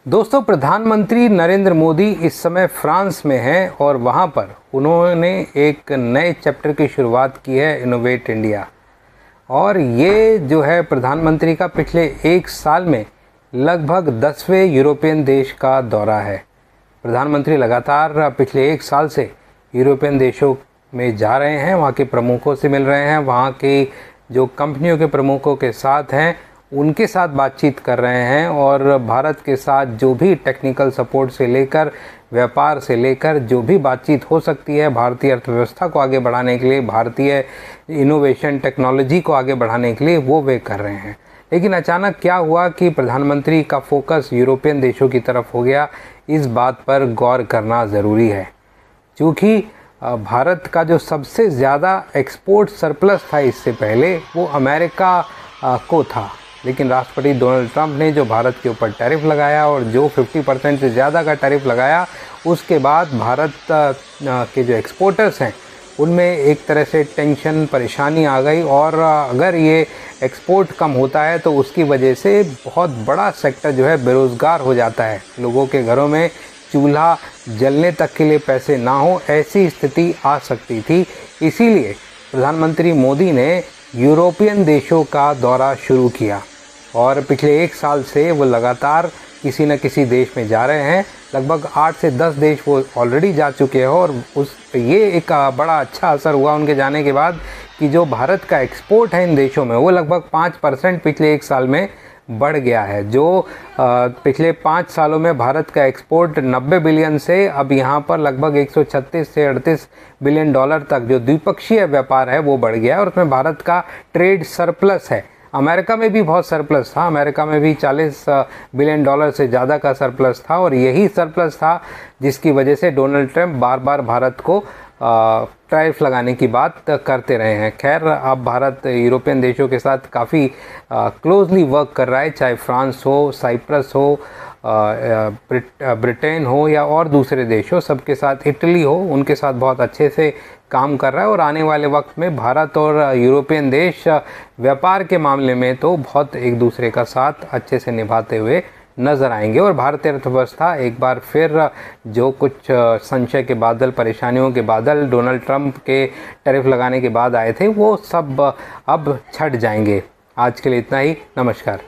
दोस्तों, प्रधानमंत्री नरेंद्र मोदी इस समय फ्रांस में हैं और वहां पर उन्होंने एक नए चैप्टर की शुरुआत की है, इनोवेट इंडिया। और ये जो है प्रधानमंत्री का पिछले एक साल में लगभग 10वें यूरोपियन देश का दौरा है। प्रधानमंत्री लगातार पिछले एक साल से यूरोपियन देशों में जा रहे हैं, वहाँ के प्रमुखों से मिल रहे हैं, वहाँ की जो कंपनियों के प्रमुखों के साथ हैं उनके साथ बातचीत कर रहे हैं और भारत के साथ जो भी टेक्निकल सपोर्ट से लेकर व्यापार से लेकर जो भी बातचीत हो सकती है भारतीय अर्थव्यवस्था को आगे बढ़ाने के लिए, भारतीय इनोवेशन टेक्नोलॉजी को आगे बढ़ाने के लिए वो वे कर रहे हैं। लेकिन अचानक क्या हुआ कि प्रधानमंत्री का फोकस यूरोपियन देशों की तरफ हो गया। इस बात पर गौर करना ज़रूरी है, क्योंकि भारत का जो सबसे ज़्यादा एक्सपोर्ट सरप्लस था इससे पहले वो अमेरिका को था। लेकिन राष्ट्रपति डोनाल्ड ट्रंप ने जो भारत के ऊपर टैरिफ लगाया और जो 50% से ज़्यादा का टैरिफ लगाया, उसके बाद भारत के जो एक्सपोर्टर्स हैं उनमें एक तरह से टेंशन, परेशानी आ गई। और अगर ये एक्सपोर्ट कम होता है तो उसकी वजह से बहुत बड़ा सेक्टर जो है बेरोज़गार हो जाता है। लोगों के घरों में चूल्हा जलने तक के लिए पैसे ना हो, ऐसी स्थिति आ सकती थी। इसीलिए प्रधानमंत्री मोदी ने यूरोपियन देशों का दौरा शुरू किया और पिछले एक साल से वो लगातार किसी न किसी देश में जा रहे हैं। लगभग 8 से 10 देश वो ऑलरेडी जा चुके हैं और ये एक बड़ा अच्छा असर हुआ उनके जाने के बाद कि जो भारत का एक्सपोर्ट है इन देशों में वो लगभग 5% पिछले एक साल में बढ़ गया है। जो पिछले 5 सालों में भारत का एक्सपोर्ट 90 बिलियन से अब यहाँ पर लगभग 136 से 38 बिलियन डॉलर तक जो द्विपक्षीय व्यापार है वो बढ़ गया है और उसमें भारत का ट्रेड सरप्लस है। अमेरिका में भी बहुत सरप्लस था, अमेरिका में भी 40 बिलियन डॉलर से ज़्यादा का सरप्लस था और यही सरप्लस था जिसकी वजह से डोनाल्ड ट्रंप बार बार भारत को टैरिफ लगाने की बात करते रहे हैं। खैर, अब भारत यूरोपियन देशों के साथ काफ़ी क्लोजली वर्क कर रहा है, चाहे फ्रांस हो, साइप्रस हो, ब्रिटेन हो या और दूसरे देश हो, सबके साथ, इटली हो, उनके साथ बहुत अच्छे से काम कर रहा है। और आने वाले वक्त में भारत और यूरोपियन देश व्यापार के मामले में तो बहुत एक दूसरे का साथ अच्छे से निभाते हुए नज़र आएंगे। और भारतीय अर्थव्यवस्था एक बार फिर जो कुछ संशय के बादल, परेशानियों के बादल डोनाल्ड ट्रंप के टैरिफ लगाने के बाद आए थे वो सब अब छट जाएंगे। आज के लिए इतना ही। नमस्कार।